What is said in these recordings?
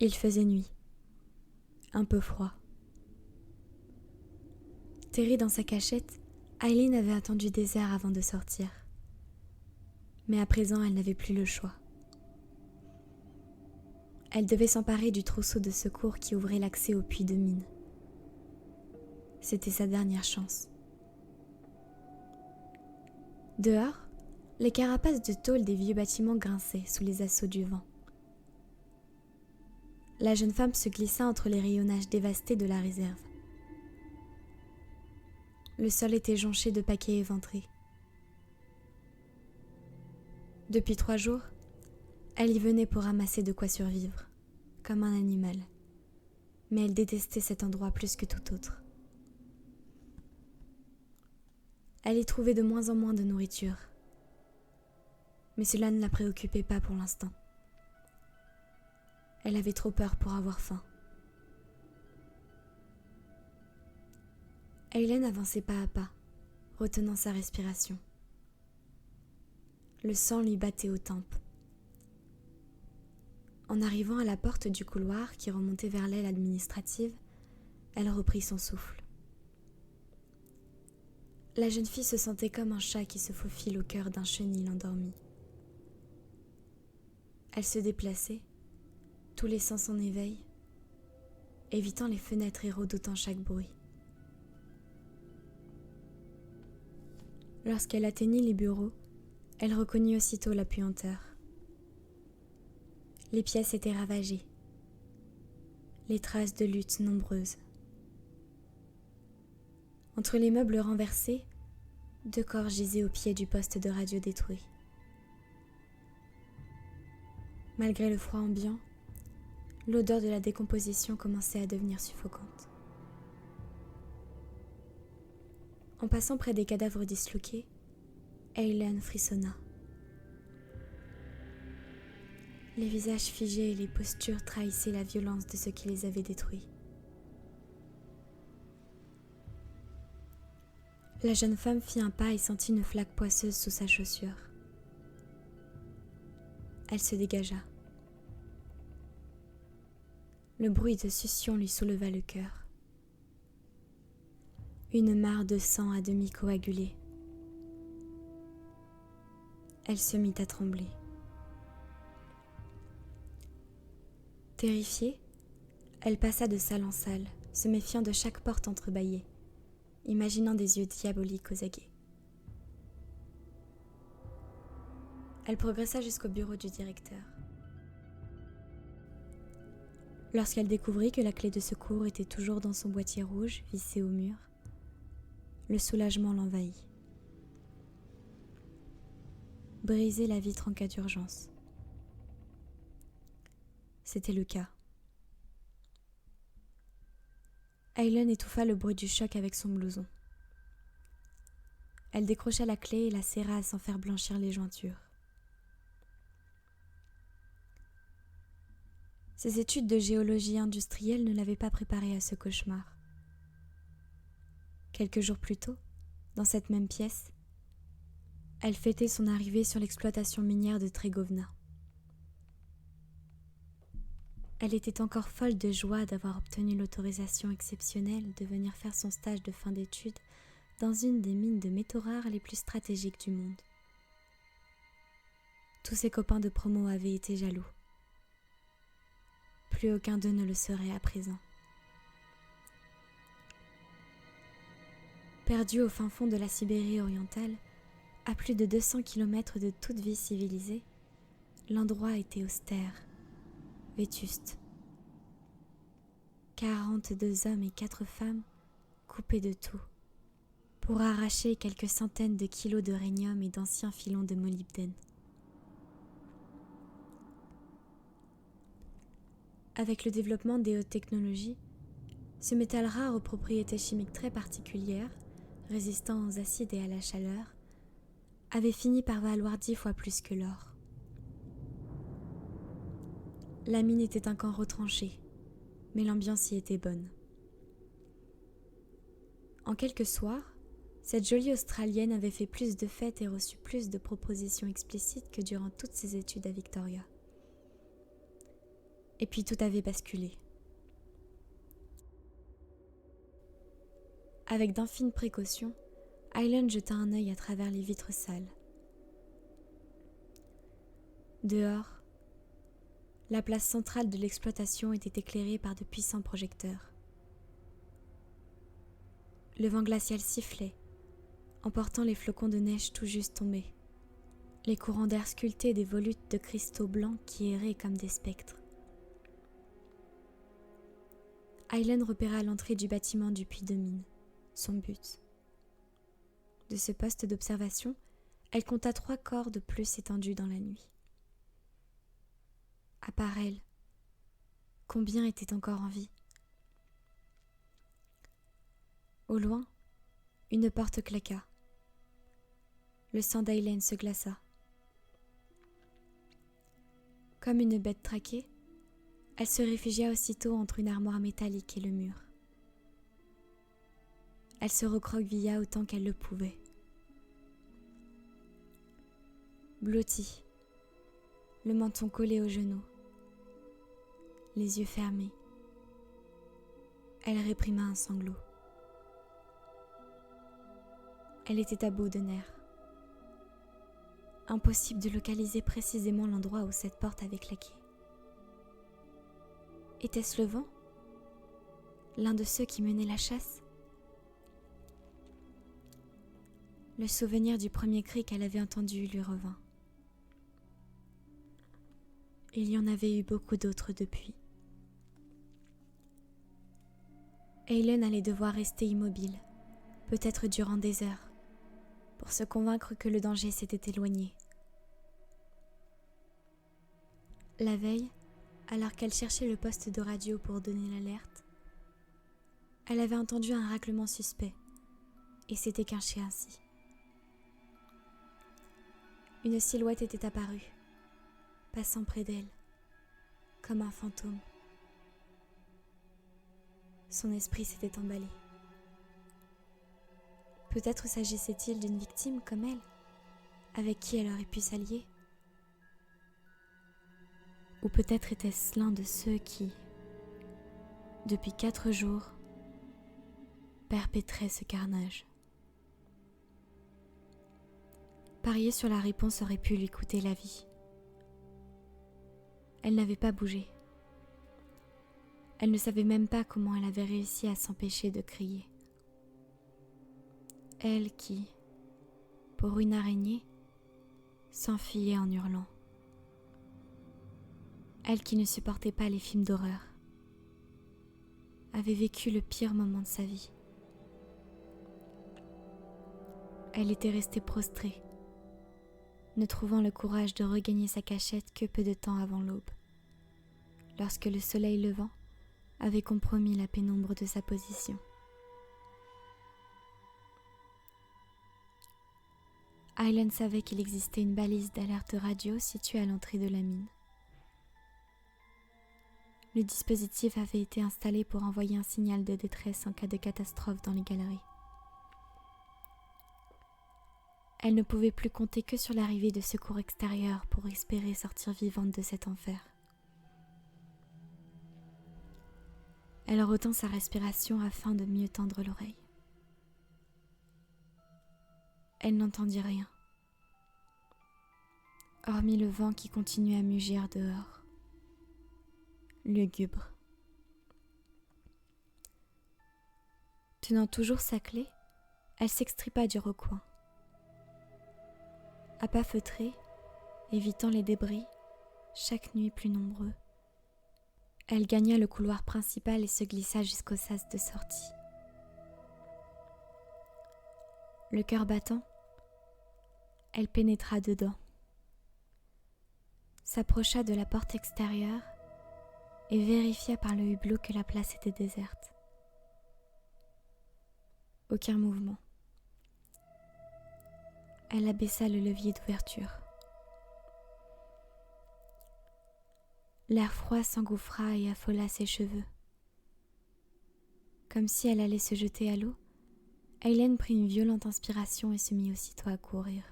Il faisait nuit, un peu froid. Terrée dans sa cachette, Aileen avait attendu des heures avant de sortir. Mais à présent, elle n'avait plus le choix. Elle devait s'emparer du trousseau de secours qui ouvrait l'accès au puits de mine. C'était sa dernière chance. Dehors, les carapaces de tôle des vieux bâtiments grinçaient sous les assauts du vent. La jeune femme se glissa entre les rayonnages dévastés de la réserve. Le sol était jonché de paquets éventrés. Depuis 3 jours, elle y venait pour ramasser de quoi survivre, comme un animal. Mais elle détestait cet endroit plus que tout autre. Elle y trouvait de moins en moins de nourriture. Mais cela ne la préoccupait pas pour l'instant. Elle avait trop peur pour avoir faim. Aileen avançait pas à pas, retenant sa respiration. Le sang lui battait aux tempes. En arrivant à la porte du couloir qui remontait vers l'aile administrative, elle reprit son souffle. La jeune fille se sentait comme un chat qui se faufile au cœur d'un chenil endormi. Elle se déplaçait, tous les sens en éveil, évitant les fenêtres et redoutant chaque bruit. Lorsqu'elle atteignit les bureaux, elle reconnut aussitôt la puanteur. Les pièces étaient ravagées, les traces de lutte nombreuses. Entre les meubles renversés, 2 corps gisaient au pied du poste de radio détruit. Malgré le froid ambiant, l'odeur de la décomposition commençait à devenir suffocante. En passant près des cadavres disloqués, Aileen frissonna. Les visages figés et les postures trahissaient la violence de ce qui les avait détruits. La jeune femme fit un pas et sentit une flaque poisseuse sous sa chaussure. Elle se dégagea. Le bruit de succion lui souleva le cœur. Une mare de sang à demi coagulé. Elle se mit à trembler. Terrifiée, elle passa de salle en salle, se méfiant de chaque porte entrebâillée, imaginant des yeux diaboliques aux aguets. Elle progressa jusqu'au bureau du directeur. Lorsqu'elle découvrit que la clé de secours était toujours dans son boîtier rouge vissé au mur, le soulagement l'envahit. Briser la vitre en cas d'urgence. C'était le cas. Aileen étouffa le bruit du choc avec son blouson. Elle décrocha la clé et la serra à s'en faire blanchir les jointures. Ses études de géologie industrielle ne l'avaient pas préparée à ce cauchemar. Quelques jours plus tôt, dans cette même pièce, elle fêtait son arrivée sur l'exploitation minière de Tregovna. Elle était encore folle de joie d'avoir obtenu l'autorisation exceptionnelle de venir faire son stage de fin d'études dans une des mines de métaux rares les plus stratégiques du monde. Tous ses copains de promo avaient été jaloux. Plus aucun d'eux ne le serait à présent. Perdu au fin fond de la Sibérie orientale, à plus de 200 km de toute vie civilisée, l'endroit était austère, vétuste. 42 hommes et 4 femmes coupés de tout, pour arracher quelques centaines de kilos de rhénium et d'anciens filons de molybdène. Avec le développement des hautes technologies, ce métal rare aux propriétés chimiques très particulières, résistant aux acides et à la chaleur, avait fini par valoir 10 fois plus que l'or. La mine était un camp retranché, mais l'ambiance y était bonne. En quelques soirs, cette jolie Australienne avait fait plus de fêtes et reçu plus de propositions explicites que durant toutes ses études à Victoria. Et puis tout avait basculé. Avec d'infines précautions, Aylen jeta un œil à travers les vitres sales. Dehors, la place centrale de l'exploitation était éclairée par de puissants projecteurs. Le vent glacial sifflait, emportant les flocons de neige tout juste tombés, les courants d'air sculptés des volutes de cristaux blancs qui erraient comme des spectres. Aylen repéra à l'entrée du bâtiment du puits de mine son but. De ce poste d'observation, elle compta 3 corps de plus étendus dans la nuit. À part elle, combien étaient encore en vie? Au loin, une porte claqua. Le sang d'Aylen se glaça. Comme une bête traquée, elle se réfugia aussitôt entre une armoire métallique et le mur. Elle se recroquevilla autant qu'elle le pouvait. Blottie, le menton collé aux genoux, les yeux fermés, elle réprima un sanglot. Elle était à bout de nerfs. Impossible de localiser précisément l'endroit où cette porte avait claqué. Était-ce le vent? L'un de ceux qui menaient la chasse? Le souvenir du premier cri qu'elle avait entendu lui revint. Il y en avait eu beaucoup d'autres depuis. Aylen allait devoir rester immobile, peut-être durant des heures, pour se convaincre que le danger s'était éloigné. La veille, alors qu'elle cherchait le poste de radio pour donner l'alerte, elle avait entendu un raclement suspect et s'était cachée ainsi. Une silhouette était apparue, passant près d'elle, comme un fantôme. Son esprit s'était emballé. Peut-être s'agissait-il d'une victime comme elle, avec qui elle aurait pu s'allier. Ou peut-être était-ce l'un de ceux qui, depuis 4 jours, perpétraient ce carnage. Parier sur la réponse aurait pu lui coûter la vie. Elle n'avait pas bougé. Elle ne savait même pas comment elle avait réussi à s'empêcher de crier. Elle qui, pour une araignée, s'enfuyait en hurlant. Elle qui ne supportait pas les films d'horreur, avait vécu le pire moment de sa vie. Elle était restée prostrée, ne trouvant le courage de regagner sa cachette que peu de temps avant l'aube, lorsque le soleil levant avait compromis la pénombre de sa position. Aylen savait qu'il existait une balise d'alerte radio située à l'entrée de la mine. Le dispositif avait été installé pour envoyer un signal de détresse en cas de catastrophe dans les galeries. Elle ne pouvait plus compter que sur l'arrivée de secours extérieurs pour espérer sortir vivante de cet enfer. Elle retint sa respiration afin de mieux tendre l'oreille. Elle n'entendit rien, hormis le vent qui continuait à mugir dehors, lugubre. Tenant toujours sa clé, elle s'extripa du recoin. À pas feutrés, évitant les débris, chaque nuit plus nombreux, elle gagna le couloir principal et se glissa jusqu'au sas de sortie. Le cœur battant, elle pénétra dedans, s'approcha de la porte extérieure et vérifia par le hublot que la place était déserte. Aucun mouvement. Elle abaissa le levier d'ouverture. L'air froid s'engouffra et affola ses cheveux. Comme si elle allait se jeter à l'eau, Aylen prit une violente inspiration et se mit aussitôt à courir.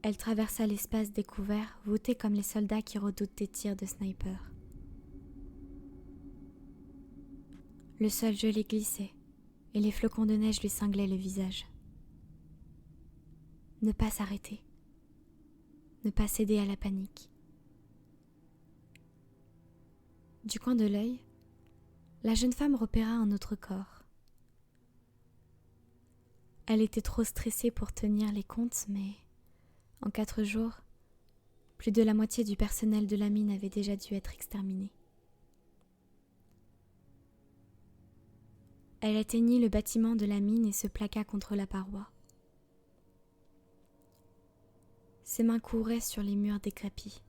Elle traversa l'espace découvert, voûté comme les soldats qui redoutent des tirs de sniper. Le sol gelé glissait, et les flocons de neige lui cinglaient le visage. Ne pas s'arrêter. Ne pas céder à la panique. Du coin de l'œil, la jeune femme repéra un autre corps. Elle était trop stressée pour tenir les comptes, mais en 4 jours, plus de la moitié du personnel de la mine avait déjà dû être exterminé. Elle atteignit le bâtiment de la mine et se plaqua contre la paroi. Ses mains couraient sur les murs décrépits.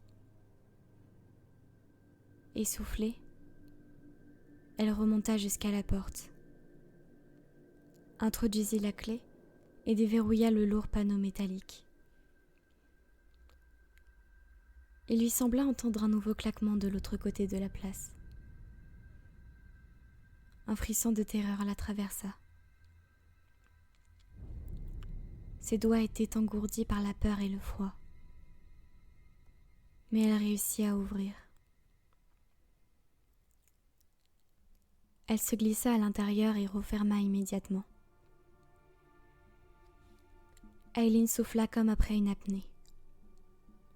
Essoufflée, elle remonta jusqu'à la porte, introduisit la clé et déverrouilla le lourd panneau métallique. Il lui sembla entendre un nouveau claquement de l'autre côté de la place. Un frisson de terreur la traversa. Ses doigts étaient engourdis par la peur et le froid. Mais elle réussit à ouvrir. Elle se glissa à l'intérieur et referma immédiatement. Aileen souffla comme après une apnée.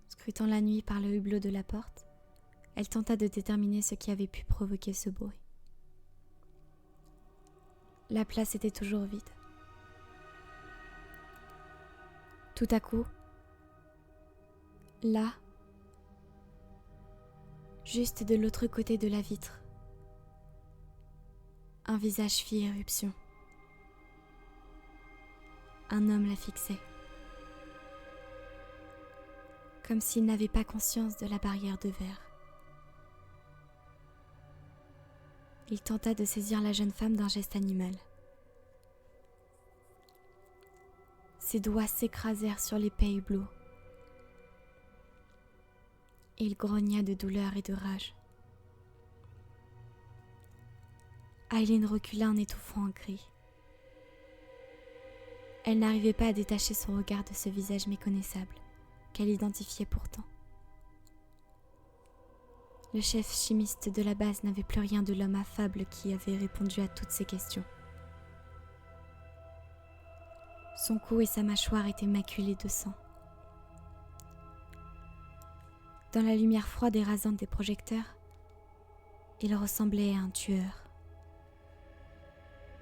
Scrutant la nuit par le hublot de la porte, elle tenta de déterminer ce qui avait pu provoquer ce bruit. La place était toujours vide. Tout à coup, là, juste de l'autre côté de la vitre, un visage fit éruption. Un homme la fixait, comme s'il n'avait pas conscience de la barrière de verre. Il tenta de saisir la jeune femme d'un geste animal. Ses doigts s'écrasèrent sur l'épais hublot. Il grogna de douleur et de rage. Aileen recula en étouffant un cri. Elle n'arrivait pas à détacher son regard de ce visage méconnaissable, qu'elle identifiait pourtant. Le chef chimiste de la base n'avait plus rien de l'homme affable qui avait répondu à toutes ses questions. Son cou et sa mâchoire étaient maculés de sang. Dans la lumière froide et rasante des projecteurs, il ressemblait à un tueur.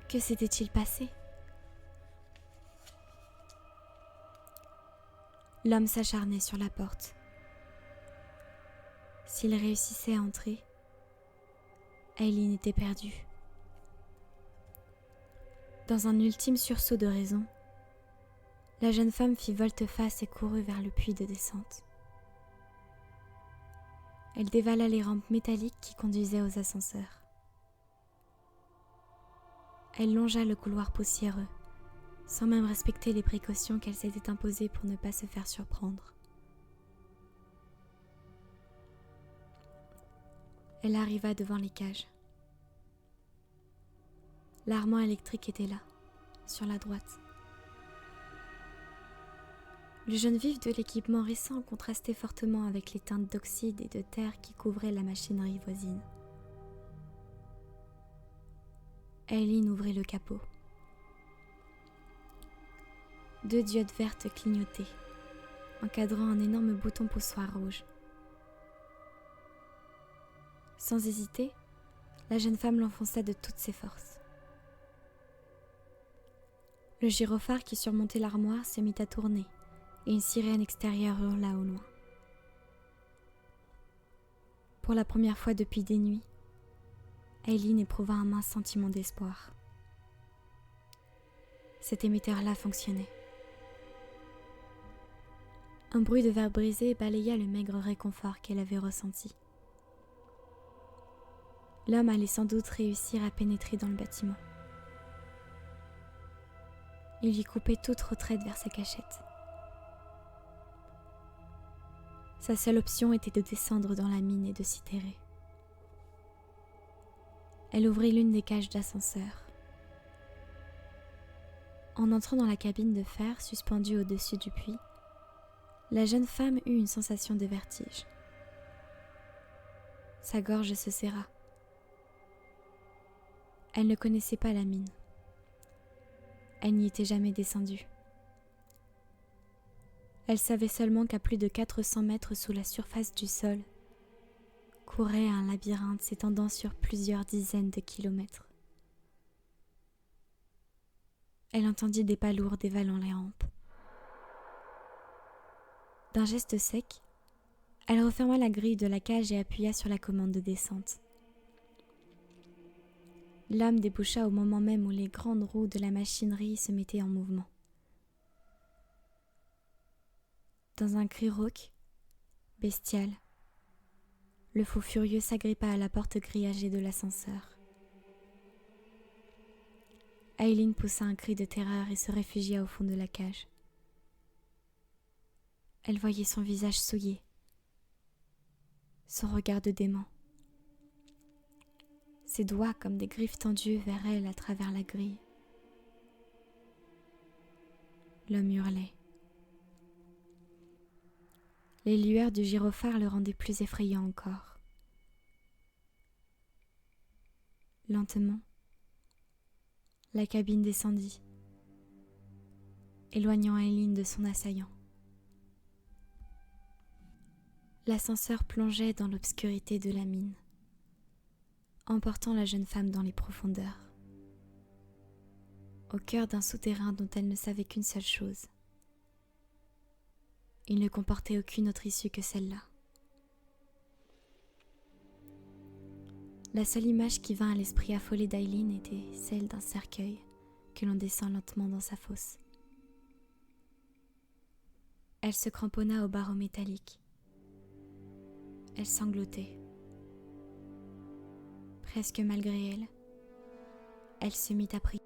Que s'était-il passé ? L'homme s'acharnait sur la porte. S'il réussissait à entrer, Aileen était perdue. Dans un ultime sursaut de raison, la jeune femme fit volte-face et courut vers le puits de descente. Elle dévala les rampes métalliques qui conduisaient aux ascenseurs. Elle longea le couloir poussiéreux, sans même respecter les précautions qu'elle s'était imposées pour ne pas se faire surprendre. Elle arriva devant les cages. L'armoire électrique était là, sur la droite. Le jaune vif de l'équipement récent contrastait fortement avec les teintes d'oxyde et de terre qui couvraient la machinerie voisine. Aileen ouvrit le capot. 2 diodes vertes clignotaient, encadrant un énorme bouton poussoir rouge. Sans hésiter, la jeune femme l'enfonça de toutes ses forces. Le gyrophare qui surmontait l'armoire se mit à tourner et une sirène extérieure hurla au loin. Pour la première fois depuis des nuits, Aileen éprouva un mince sentiment d'espoir. Cet émetteur-là fonctionnait. Un bruit de verre brisé balaya le maigre réconfort qu'elle avait ressenti. L'homme allait sans doute réussir à pénétrer dans le bâtiment. Il lui coupait toute retraite vers sa cachette. Sa seule option était de descendre dans la mine et de s'y terrer. Elle ouvrit l'une des cages d'ascenseur. En entrant dans la cabine de fer suspendue au-dessus du puits, La jeune femme eut une sensation de vertige. Sa gorge se serra. Elle ne connaissait pas la mine. Elle n'y était jamais descendue. Elle savait seulement qu'à plus de 400 mètres sous la surface du sol, courait un labyrinthe s'étendant sur plusieurs dizaines de kilomètres. Elle entendit des pas lourds dévalant les rampes. D'un geste sec, elle referma la grille de la cage et appuya sur la commande de descente. L'âme déboucha au moment même où les grandes roues de la machinerie se mettaient en mouvement. Dans un cri rauque, bestial, le fou furieux s'agrippa à la porte grillagée de l'ascenseur. Aileen poussa un cri de terreur et se réfugia au fond de la cage. Elle voyait son visage souillé, son regard de démon, ses doigts comme des griffes tendues vers elle à travers la grille. L'homme hurlait. Les lueurs du gyrophare le rendaient plus effrayant encore. Lentement, la cabine descendit, éloignant Aileen de son assaillant. L'ascenseur plongeait dans l'obscurité de la mine, emportant la jeune femme dans les profondeurs, au cœur d'un souterrain dont elle ne savait qu'une seule chose. Il ne comportait aucune autre issue que celle-là. La seule image qui vint à l'esprit affolé d'Aileen était celle d'un cercueil que l'on descend lentement dans sa fosse. Elle se cramponna au barreau métallique. Elle sanglotait. Presque malgré elle, elle se mit à prier.